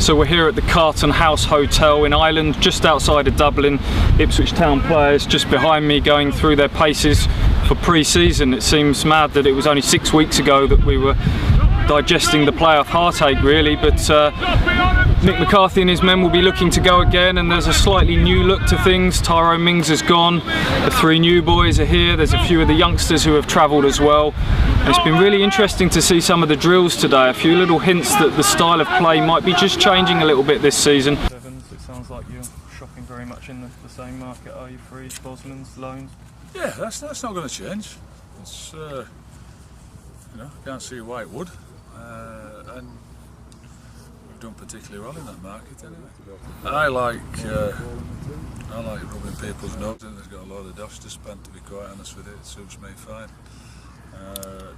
So we're here at the Carton House Hotel in Ireland, just outside of Dublin. Ipswich Town players just behind me going through their paces for pre-season. It seems mad that it was only 6 weeks ago that we were digesting the playoff heartache really, but Mick McCarthy and his men will be looking to go again, and there's a slightly new look to things. Tyrone Mings has gone, the three new boys are here, there's a few of the youngsters who have travelled as well. And it's been really interesting to see some of the drills today, a few little hints that the style of play might be just changing a little bit this season. Evans, it sounds like you're shopping very much in the same market, are you? Frees, Bosmans, loans? Yeah, that's not going to change. It's, you know, I can't see why it would. And we've done particularly well in that market anyway. I like rubbing people's noses. There's got a lot of dosh to spend, to be quite honest with you. It suits me fine.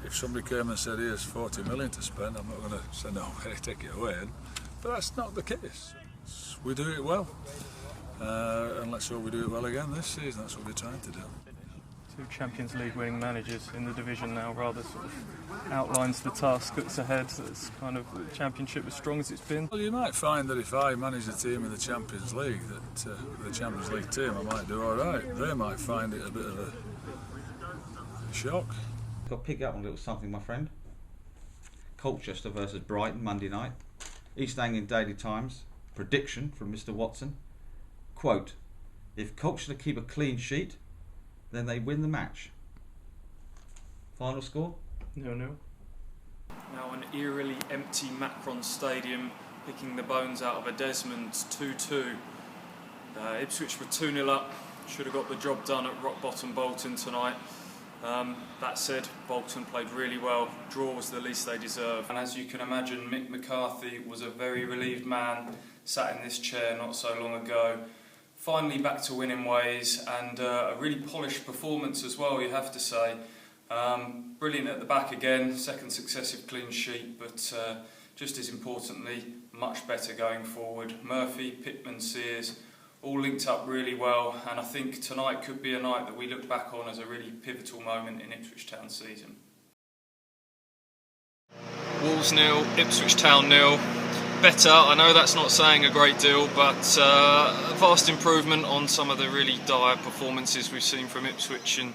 If somebody came and said, here's 40 million to spend, I'm not going to say no, take it away. But that's not the case. We do it well. And let's hope we do it well again this season. That's what we're trying to do. Two Champions League winning managers in the division now rather sort of outlines the task that's ahead. It's kind of the Championship as strong as it's been. Well, you might find that if I manage a team in the Champions League, that the Champions League team, I might do all right. They might find it a bit of a shock. Got to pick up on a little something, my friend. Colchester versus Brighton Monday night. East Anglian Daily Times. Prediction from Mr. Watson. Quote, if Colchester keep a clean sheet, then they win the match. Final score? 0-0. Now an eerily empty Macron Stadium, picking the bones out of a Desmond's 2-2. Ipswich were 2-0 up, should have got the job done at rock bottom Bolton tonight. That said, Bolton played really well. Draw was the least they deserved. And as you can imagine, Mick McCarthy was a very relieved man, sat in this chair not so long ago. Finally back to winning ways, and a really polished performance as well, you have to say. Brilliant at the back again, second successive clean sheet, but just as importantly, much better going forward. Murphy, Pittman, Sears, all linked up really well, and I think tonight could be a night that we look back on as a really pivotal moment in Ipswich Town's season. Wolves 0, Ipswich Town 0. Better, I know that's not saying a great deal, but a vast improvement on some of the really dire performances we've seen from Ipswich in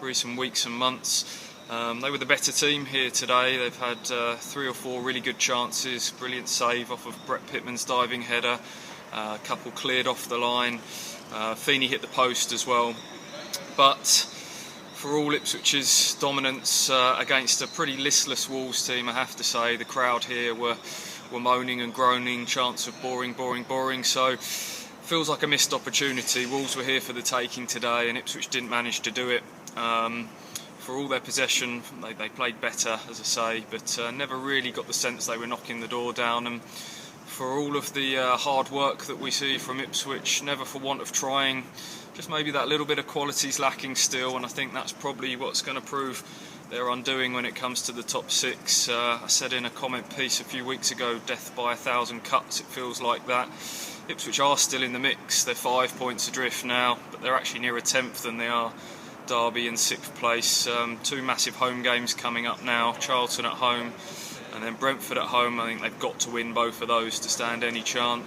recent weeks and months. They were the better team here today. They've had 3 or 4 really good chances, brilliant save off of Brett Pittman's diving header, a couple cleared off the line, Feeney hit the post as well. But for all Ipswich's dominance against a pretty listless Wolves team, I have to say, the crowd here were moaning and groaning, chants of boring, so feels like a missed opportunity. Wolves were here for the taking today and Ipswich didn't manage to do it. For all their possession, they played better, as I say, but never really got the sense they were knocking the door down. And for all of the hard work that we see from Ipswich, never for want of trying, just maybe that little bit of quality's lacking still, and I think that's probably what's going to prove their undoing when it comes to the top 6. I said in a comment piece a few weeks ago, death by 1,000 cuts, it feels like that. Ipswich are still in the mix, they're 5 points adrift now, but they're actually nearer 10th than they are Derby in 6th place. 2 massive home games coming up now, Charlton at home and then Brentford at home. I think they've got to win both of those to stand any chance.